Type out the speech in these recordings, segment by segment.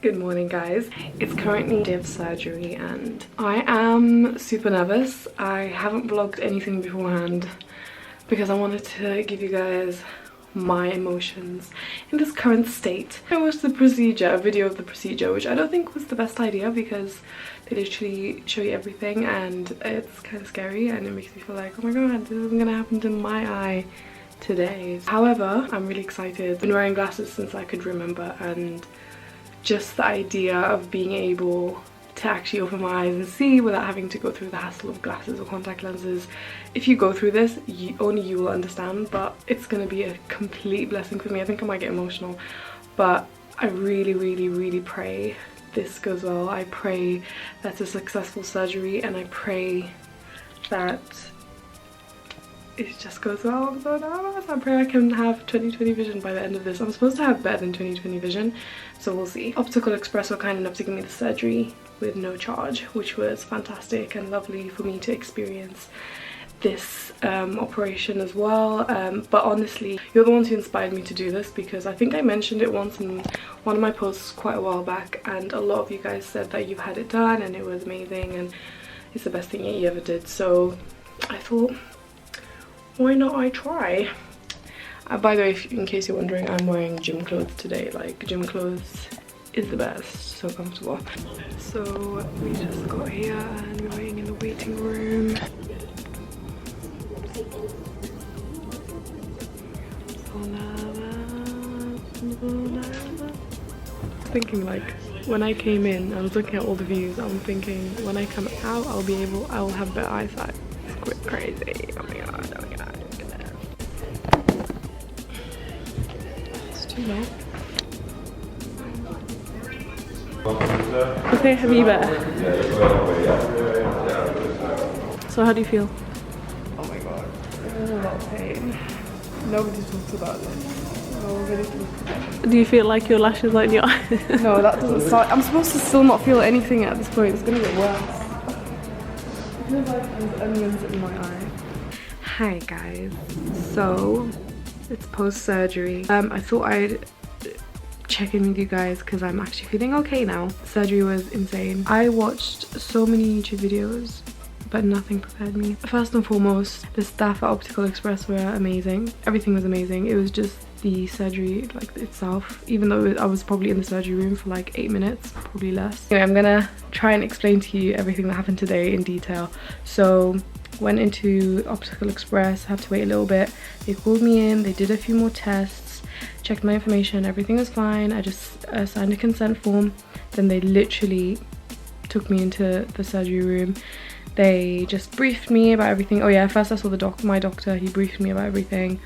Good morning, guys. It's currently day of surgery and I am super nervous. I haven't vlogged anything beforehand because I wanted to give you guys my emotions in this current state. I watched the procedure, a video of the procedure, which I don't think was the best idea because they literally show you everything and it's kind of scary and it makes me feel like, oh my god, this isn't gonna happen to my eye today. However, I'm really excited. I've been wearing glasses since I could remember, and just the idea of being able to actually open my eyes and see without having to go through the hassle of glasses or contact lenses. If you go through this, only you will understand, but it's going to be a complete blessing for me. I think I might get emotional, but I really pray this goes well. I pray that's a successful surgery and I pray that it just goes well. I'm so nervous. I pray I can have 20/20 vision by the end of this. I'm supposed to have better than 20/20 vision, so we'll see. Optical Express were kind enough to give me the surgery with no charge, which was fantastic and lovely for me to experience this operation as well. But honestly, you're the ones who inspired me to do this, because I think I mentioned it once in one of my posts quite a while back, and a lot of you guys said that you've had it done and it was amazing and it's the best thing that you ever did. So I thought, why not I try? By the way, in case you're wondering, I'm wearing gym clothes today. Like, gym clothes is the best, so comfortable. So we just got here and we're waiting in the waiting room. Thinking, like, when I came in, I was looking at all the views. I'm thinking when I come out, I will have better eyesight. It's crazy. Oh my god, oh my god. It's too low. Okay, Habiba. So how do you feel? Oh my god, there's a lot of pain. Nobody talks about this. Nobody talks about it. Do you feel like your lashes are in your eye? No, that doesn't start. I'm supposed to still not feel anything at this point. It's gonna get worse. It feels like there's onions in my eye. Hi guys, so it's post-surgery. I thought I'd check in with you guys because I'm actually feeling okay now. Surgery was insane. I watched so many YouTube videos, but nothing prepared me. First and foremost, the staff at Optical Express were amazing. Everything was amazing. It was just the surgery, like, itself, even though I was probably in the surgery room for like 8 minutes, probably less. Anyway, I'm gonna try and explain to you everything that happened today in detail. So went into Optical Express, had to wait a little bit. They called me in, they did a few more tests, checked my information, everything was fine. I just signed a consent form. Then they literally took me into the surgery room. They just briefed me about everything. Oh yeah, first I saw my doctor, he briefed me about everything.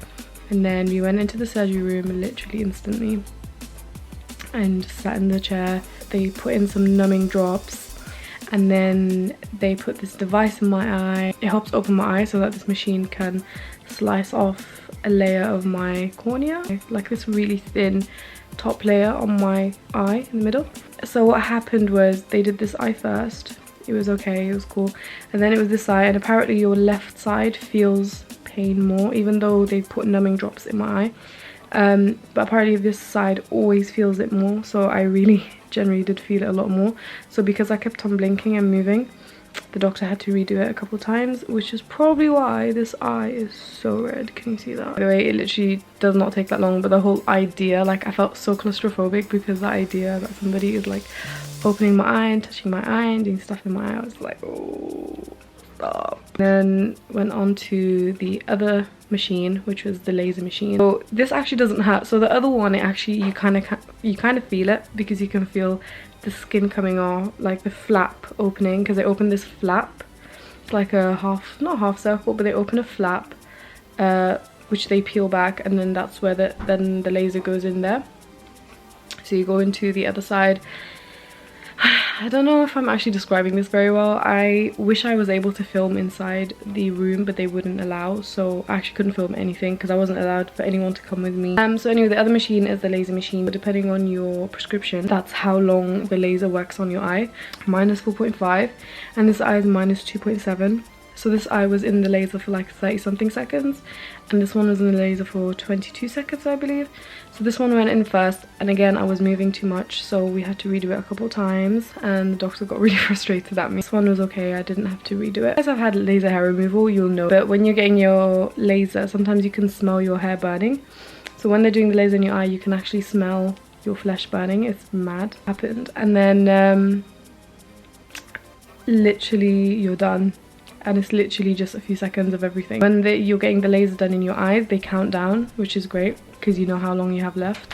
And then we went into the surgery room literally instantly and sat in the chair. They put in some numbing drops, and then they put this device in my eye. It helps open my eye so that this machine can slice off a layer of my cornea, like this really thin top layer on my eye in the middle. So what happened was they did this eye first. It was okay, it was cool, and then it was this eye, and apparently your left side feels pain more, even though they put numbing drops in my eye. But apparently this side always feels it more, so I really generally did feel it a lot more. So because I kept on blinking and moving, the doctor had to redo it a couple times, which is probably why this eye is so red. Can you see that? By the way, it literally does not take that long, but the whole idea, like, I felt so claustrophobic because the idea that somebody is like opening my eye and touching my eye and doing stuff in my eye, I was like, oh, stop. Then went on to the other machine, which was the laser machine. So this actually doesn't hurt. So the other one, it actually, you kind of feel it because you can feel the skin coming off, like the flap opening, because they open this flap. It's like a not half circle, but they open a flap, which they peel back, and then that's where then the laser goes in there. So you go into the other side. I don't know if I'm actually describing this very well. I wish I was able to film inside the room, but they wouldn't allow, so I actually couldn't film anything because I wasn't allowed for anyone to come with me. So anyway, the other machine is the laser machine, but depending on your prescription, that's how long the laser works on your eye. Mine is 4.5 and this eye is minus 2.7. So this eye was in the laser for like 30 something seconds, and this one was in the laser for 22 seconds, I believe. So this one went in first, and again I was moving too much, so we had to redo it a couple times, and the doctor got really frustrated at me. This one was okay, I didn't have to redo it. As I've had laser hair removal, you'll know, but when you're getting your laser, sometimes you can smell your hair burning. So when they're doing the laser in your eye, you can actually smell your flesh burning. It's mad. Happened. And then literally you're done, and it's literally just a few seconds of everything. When you're getting the laser done in your eyes, they count down, which is great because you know how long you have left.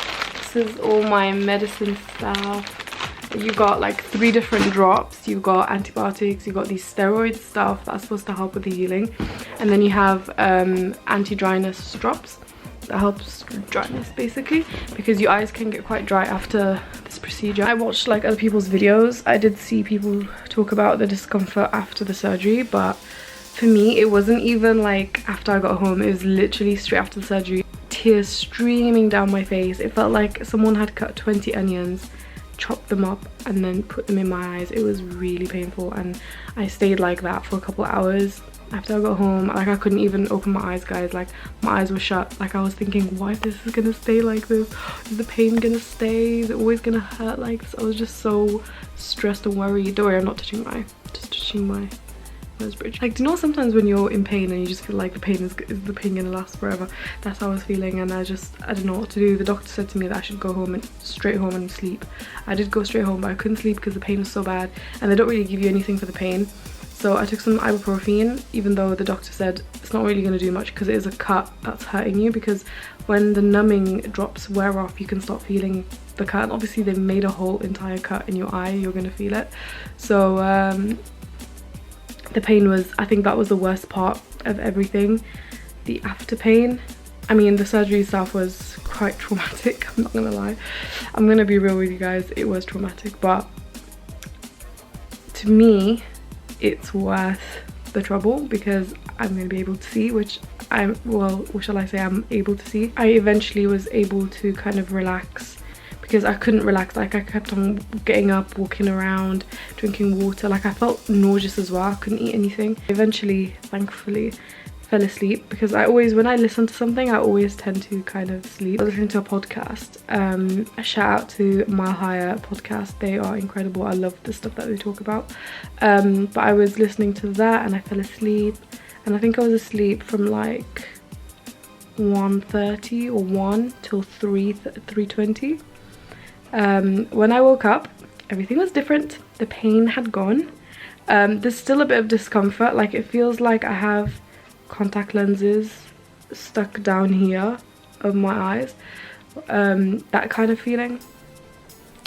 This is all my medicine stuff. You got like 3 different drops, you've got antibiotics, you've got these steroid stuff that's supposed to help with the healing, and then you have anti-dryness drops that helps dryness basically, because your eyes can get quite dry after this procedure. I watched like other people's videos. I did see people talk about the discomfort after the surgery, but for me it wasn't even like after I got home. It was literally straight after the surgery, tears streaming down my face. It felt like someone had cut 20 onions, chopped them up, and then put them in my eyes. It was really painful, and I stayed like that for a couple of hours after I got home. Like I couldn't even open my eyes, guys. Like my eyes were shut. Like I was thinking, why this is gonna stay like this? Is the pain gonna stay? Is it always gonna hurt like this? I was just so stressed and worried. Don't worry, I'm not touching my, just touching my nose bridge. Like, do you know sometimes when you're in pain and you just feel like the pain is the pain gonna last forever? That's how I was feeling, and I didn't know what to do. The doctor said to me that I should go home and straight home and sleep. I did go straight home, but I couldn't sleep because the pain was so bad, and they don't really give you anything for the pain. So I took some ibuprofen, even though the doctor said it's not really going to do much because it is a cut that's hurting you, because when the numbing drops wear off, you can start feeling the cut. And obviously they made a whole entire cut in your eye, you're going to feel it. So the pain was, I think that was the worst part of everything. The after pain, I mean the surgery itself was quite traumatic, I'm not going to lie. I'm going to be real with you guys, it was traumatic, but to me it's worth the trouble because I'm going to be able to see, which I'm, well, what shall I say, I'm able to see. I eventually was able to kind of relax because I couldn't relax. Like I kept on getting up, walking around, drinking water. Like I felt nauseous as well. I couldn't eat anything. Eventually, thankfully, fell asleep because I always, when I listen to something, I always tend to kind of sleep. I was listening to a podcast. A shout out to Mile Higher podcast. They are incredible. I love the stuff that they talk about. But I was listening to that and I fell asleep, and I think I was asleep from like 1:30 or 1 till 3:20. When I woke up, everything was different. The pain had gone. There's still a bit of discomfort. Like it feels like I have contact lenses stuck down here of my eyes, that kind of feeling,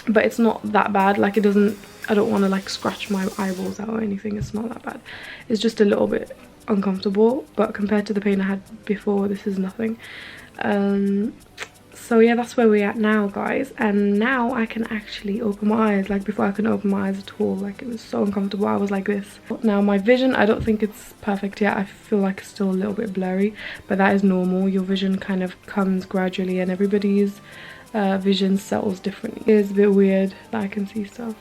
but it's not that bad. Like it doesn't, I don't want to like scratch my eyeballs out or anything. It's not that bad. It's just a little bit uncomfortable, but compared to the pain I had before, this is nothing. So yeah, that's where we're at now, guys, and now I can actually open my eyes. Like before I couldn't open my eyes at all. Like it was so uncomfortable. I was like this. Now my vision, I don't think it's perfect yet. I feel like it's still a little bit blurry, but that is normal. Your vision kind of comes gradually, and everybody's vision settles differently. It is a bit weird that I can see stuff.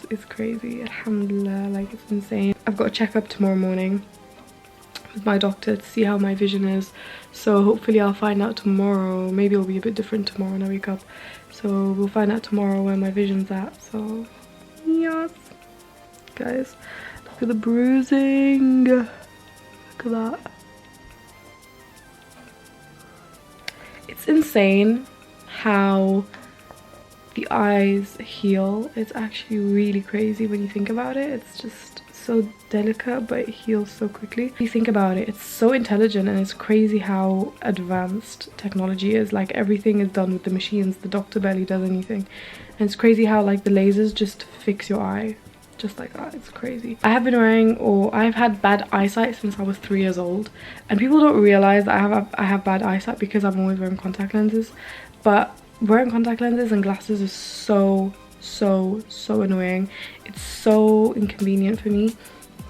It's crazy. Alhamdulillah, like it's insane. I've got a checkup tomorrow morning with my doctor to see how my vision is, so hopefully I'll find out tomorrow. Maybe it'll be a bit different tomorrow when I wake up, so we'll find out tomorrow where my vision's at. So yes, guys, look at the bruising, look at that. It's insane how the eyes heal. It's actually really crazy when you think about it. It's just so delicate, but it heals so quickly. If you think about it, it's so intelligent, and it's crazy how advanced technology is. Like everything is done with the machines. The doctor barely does anything, and it's crazy how like the lasers just fix your eye just like that. It's crazy. I have been wearing, or I've had bad eyesight since I was 3 years old, and people don't realize that I have bad eyesight because I'm always wearing contact lenses. But wearing contact lenses and glasses is so annoying. It's so inconvenient for me.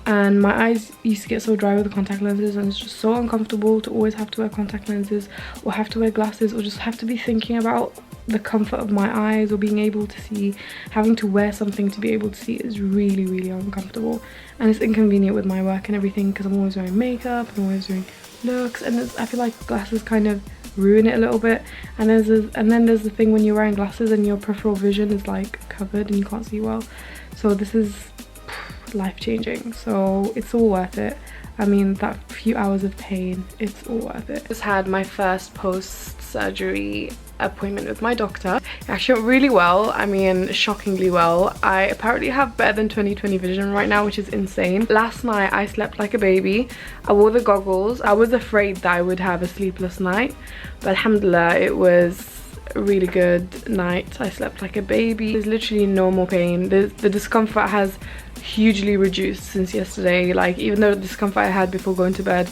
and my eyes used to get so dry with the contact lenses, and it's just so uncomfortable to always have to wear contact lenses or have to wear glasses or just have to be thinking about the comfort of my eyes or being able to see. Having to wear something to be able to see is really, really uncomfortable, and it's inconvenient with my work and everything because I'm always wearing makeup and always doing looks, and I feel like glasses kind of ruin it a little bit. And then there's the thing when you're wearing glasses and your peripheral vision is like covered and you can't see well. So this is life-changing, so it's all worth it. I mean, that few hours of pain, it's all worth it. Just had my first post-surgery appointment with my doctor. It actually went really well. I mean, shockingly well. I apparently have better than 20/20 vision right now, which is insane. Last night I slept like a baby. I wore the goggles. I was afraid that I would have a sleepless night, but alhamdulillah, it was a really good night. I slept like a baby. There's literally no more pain. The discomfort has hugely reduced since yesterday. Like, even though the discomfort I had before going to bed,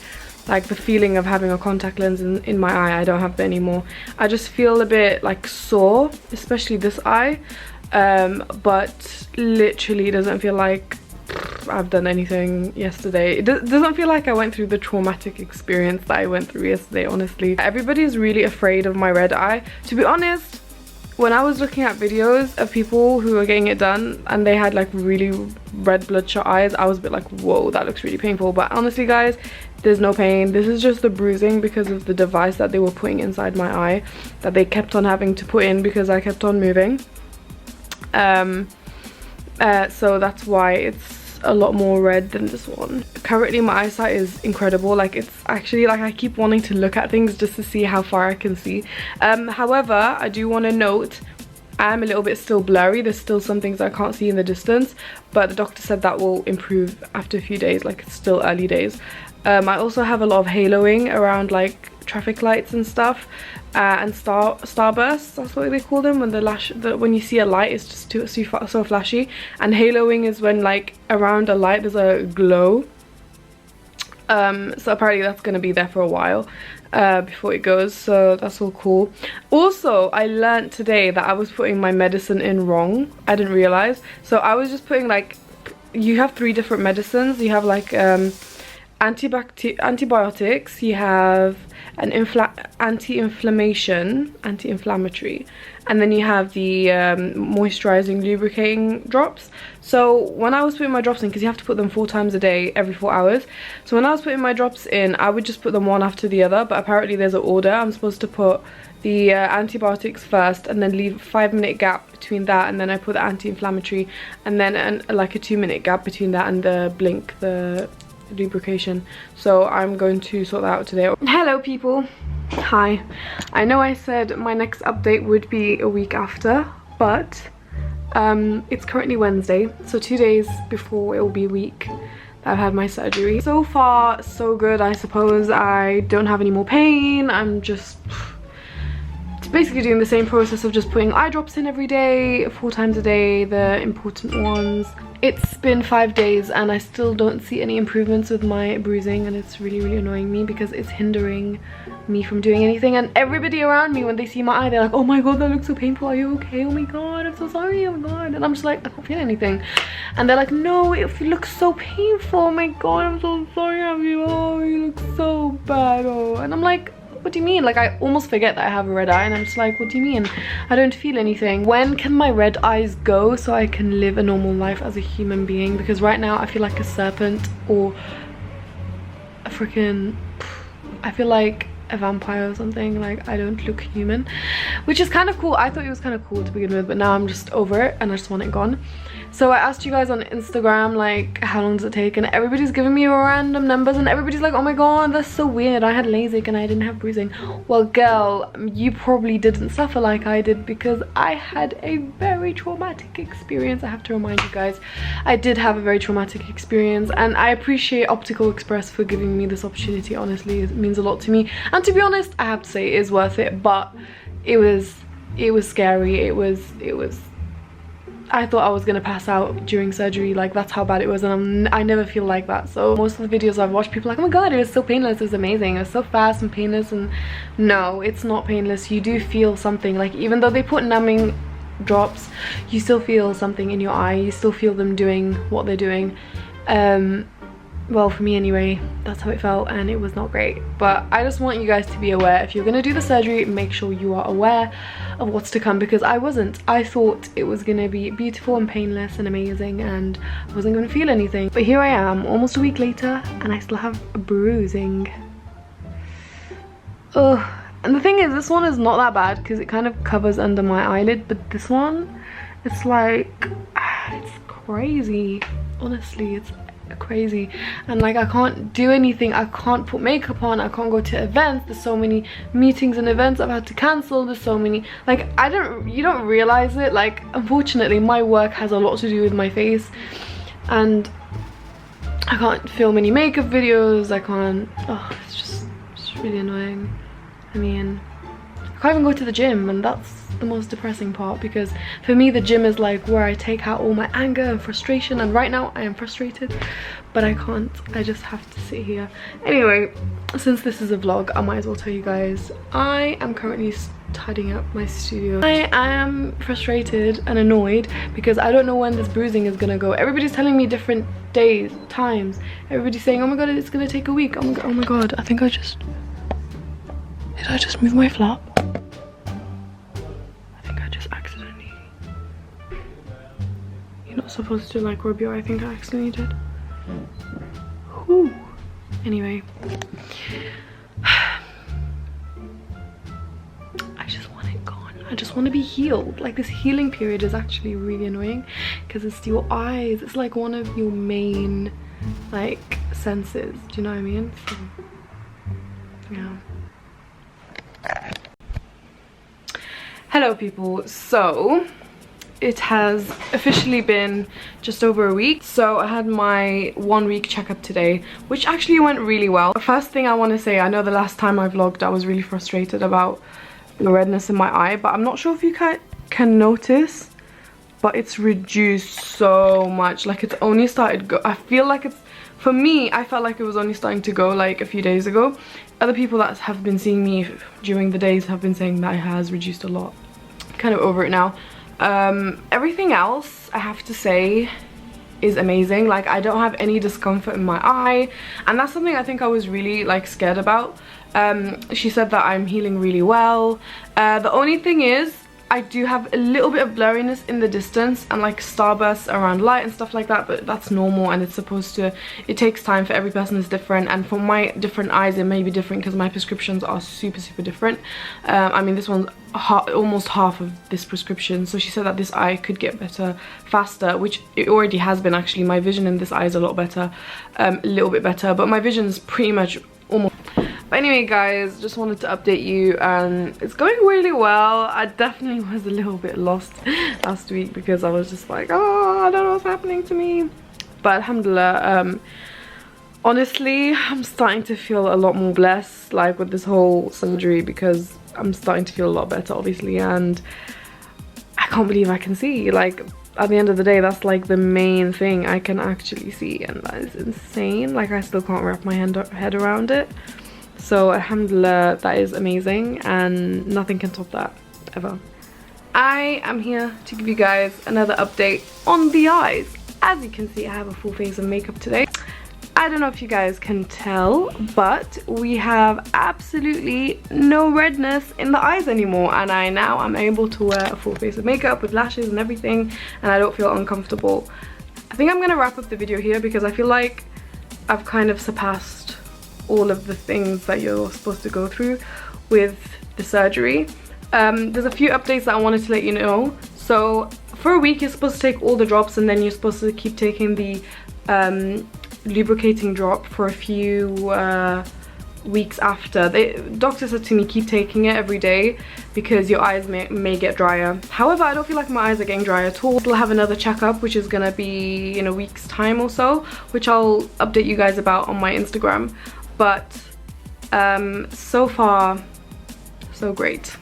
like the feeling of having a contact lens in my eye, I don't have that anymore. I just feel a bit like sore, especially this eye, but literally doesn't feel like I've done anything yesterday. It doesn't feel like I went through the traumatic experience that I went through yesterday, honestly. Everybody's really afraid of my red eye. To be honest, when I was looking at videos of people who were getting it done and they had like really red bloodshot eyes, I was a bit like, whoa, that looks really painful. But honestly guys, there's no pain. This is just the bruising because of the device that they were putting inside my eye that they kept on having to put in because I kept on moving. So that's why it's a lot more red than this one. Currently my eyesight is incredible. Like, it's actually like I keep wanting to look at things just to see how far I can see. However, I do want to note I'm a little bit still blurry. There's still some things I can't see in the distance, but the doctor said that will improve after a few days. Like, it's still early days. I also have a lot of haloing around like traffic lights and stuff, and starbursts, that's what they call them, when when you see a light it's just so flashy. And haloing is when like around a light there's a glow. So apparently that's going to be there for a while before it goes, so that's all cool. Also, I learned today that I was putting my medicine in wrong. I didn't realize. So I was just putting like, you have 3 different medicines. You have like antibiotics, you have an anti-inflammatory, and then you have the moisturizing lubricating drops. So when I was putting my drops in, because you have to put them 4 times a day every 4 hours, so when I was putting my drops in, I would just put them one after the other, but apparently there's an order. I'm supposed to put the antibiotics first and then leave a 5-minute gap between that, and then I put the anti-inflammatory, and then like a 2-minute gap between that and the blink, the lubrication. So I'm going to sort that out today. Hello people, hi. I know I said my next update would be a week after, but it's currently Wednesday, so 2 days before it will be a week that I've had my surgery. So far so good, I suppose. I don't have any more pain. I'm just basically doing the same process of just putting eye drops in every day, 4 times a day, the important ones. It's been 5 days and I still don't see any improvements with my bruising, and it's really, really annoying me because it's hindering me from doing anything. And everybody around me, when they see my eye, they're like, oh my god, that looks so painful, are you okay? Oh my god, I'm so sorry, oh my god. And I'm just like, I don't feel anything. And they're like, no, it looks so painful, oh my god, I'm so sorry, oh, you look so bad, oh. And I'm like, what do you mean? Like, I almost forget that I have a red eye, and I'm just like, what do you mean? I don't feel anything. When can my red eyes go so I can live a normal life as a human being? Because right now I feel like a serpent or a freaking, I feel like a vampire or something. Like, I don't look human, which is kind of cool. I thought it was kind of cool to begin with, but now I'm just over it and I just want it gone. So I asked you guys on Instagram, like, how long does it take? And everybody's giving me random numbers, and everybody's like, oh my god, that's so weird, I had Lasik and I didn't have bruising. Well girl, you probably didn't suffer like I did, because I had a very traumatic experience. I have to remind you guys, I did have a very traumatic experience, and I appreciate Optical Express for giving me this opportunity. Honestly, it means a lot to me, and to be honest, I have to say it is worth it. But it was scary. It was I thought I was gonna pass out during surgery. Like, that's how bad it was, and I never feel like that. So most of the videos I've watched, people are like, oh my god, it was so painless, it was amazing, it was so fast and painless. And no, it's not painless. You do feel something. Like, even though they put numbing drops, you still feel something in your eye. You still feel them doing what they're doing. well, for me anyway, that's how it felt, and it was not great. But I just want you guys to be aware, if you're gonna do the surgery, make sure you are aware of what's to come, because I wasn't. I thought it was gonna be beautiful and painless and amazing, and I wasn't gonna feel anything. But here I am, almost a week later, and I still have a bruising. Ugh. And the thing is, this one is not that bad because it kind of covers under my eyelid, but this one, it's like, it's crazy. Honestly, it's crazy. And like, I can't do anything. I can't put makeup on. I can't go to events. There's so many meetings and events I've had to cancel. There's so many, like, you don't realize it. Like, unfortunately, my work has a lot to do with my face, and I can't film any makeup videos. I can't, oh, it's really annoying. I mean, I can't even go to the gym, and that's the most depressing part, because for me the gym is like where I take out all my anger and frustration, and right now I am frustrated, but I can't. I just have to sit here. Anyway, since this is a vlog, I might as well tell you guys, I am currently tidying up my studio. I am frustrated and annoyed because I don't know when this bruising is gonna go. Everybody's telling me different days, times. Everybody's saying, oh my god, it's gonna take a week. Oh my god, I think did I just move my flap? I think I just accidentally. You're not supposed to like rub your eye. I think I accidentally did. Whew. Anyway. I just want it gone. I just want to be healed. Like, this healing period is actually really annoying because it's your eyes. It's like one of your main like senses. Do you know what I mean? So, yeah. Hello people, so it has officially been just over a week. So I had my 1 week checkup today, which actually went really well. The first thing I want to say, I know the last time I vlogged I was really frustrated about the redness in my eye, but I'm not sure if you can notice, but it's reduced so much. Like, it's only started I feel like it's, for me, I felt like it was only starting to go like a few days ago. Other people that have been seeing me during the days have been saying that it has reduced a lot. Kind of over it now. Everything else, I have to say, is amazing. Like, I don't have any discomfort in my eye, and that's something I think I was really like scared about. She said that I'm healing really well. The only thing is, I do have a little bit of blurriness in the distance and like starbursts around light and stuff like that, but that's normal, and it's supposed to, it takes time. For every person is different, and for my different eyes it may be different because my prescriptions are super different. I mean, this one's almost half of this prescription, so she said that this eye could get better faster, which it already has been actually. My vision in this eye is a lot better, a little bit better, but my vision is pretty much almost. But anyway guys, just wanted to update you, and it's going really well. I definitely was a little bit lost last week because I was just like, oh, I don't know what's happening to me. But alhamdulillah, honestly, I'm starting to feel a lot more blessed, like with this whole surgery, because I'm starting to feel a lot better, obviously, and I can't believe I can see. Like, at the end of the day, that's like the main thing. I can actually see, and that is insane. Like, I still can't wrap my head around it. So alhamdulillah, that is amazing, and nothing can top that ever. I am here to give you guys another update on the eyes. As you can see, I have a full face of makeup today. I don't know if you guys can tell, but we have absolutely no redness in the eyes anymore, and now I'm able to wear a full face of makeup with lashes and everything, and I don't feel uncomfortable. I think I'm gonna wrap up the video here because I feel like I've kind of surpassed all of the things that you're supposed to go through with the surgery. There's a few updates that I wanted to let you know. So for a week you're supposed to take all the drops, and then you're supposed to keep taking the lubricating drop for a few weeks after. The doctor said to me, keep taking it every day because your eyes may get drier. However, I don't feel like my eyes are getting dry at all. We'll have another checkup, which is gonna be in a week's time or so, which I'll update you guys about on my Instagram. But so far, so great.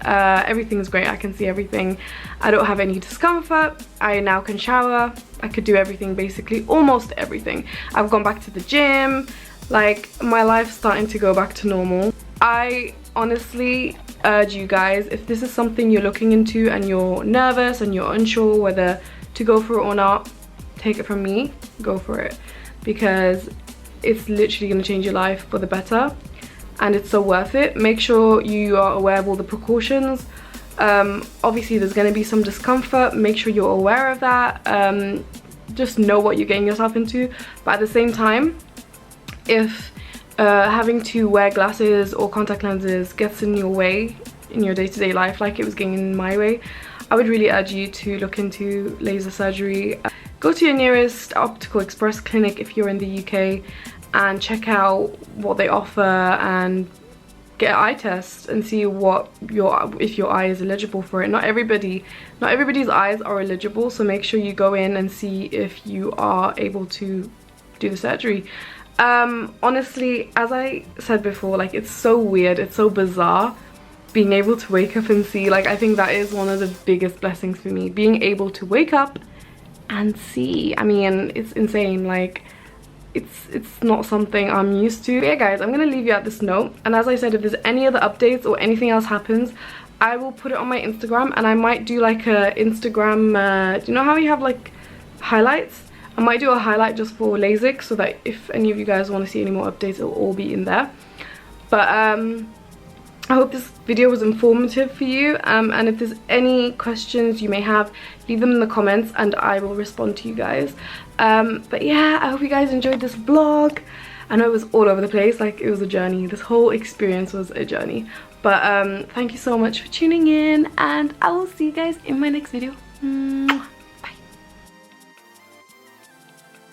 Everything's great. I can see everything. I don't have any discomfort. I now can shower. I could do everything, basically, almost everything. I've gone back to the gym. Like, my life's starting to go back to normal. I honestly urge you guys, if this is something you're looking into and you're nervous and you're unsure whether to go for it or not, take it from me, go for it. because it's literally going to change your life for the better, and it's so worth it. Make sure you are aware of all the precautions. Obviously there's going to be some discomfort, make sure you're aware of that. Just know what you're getting yourself into, but at the same time, if having to wear glasses or contact lenses gets in your way in your day-to-day life like it was getting in my way, I would really urge you to look into laser surgery. Go to your nearest optical express clinic if you're in the UK and check out what they offer, and get an eye test and see if your eye is eligible for it. Not everybody's eyes are eligible, so make sure you go in and see if you are able to do the surgery. Honestly, as I said before, like, it's so weird, it's so bizarre being able to wake up and see. Like, I think that is one of the biggest blessings for me, being able to wake up and see. I mean, it's insane. Like, it's not something I'm used to. But yeah guys, I'm gonna leave you at this note, and as I said, if there's any other updates or anything else happens, I will put it on my Instagram, and I might do like a Instagram, do you know how you have like highlights? I might do a highlight just for Lasik, so that if any of you guys want to see any more updates, it'll all be in there. But I hope this video was informative for you, and if there's any questions you may have, leave them in the comments and I will respond to you guys. But yeah, I hope you guys enjoyed this vlog. I know it was all over the place, like it was a journey. This whole experience was a journey. But thank you so much for tuning in, and I will see you guys in my next video.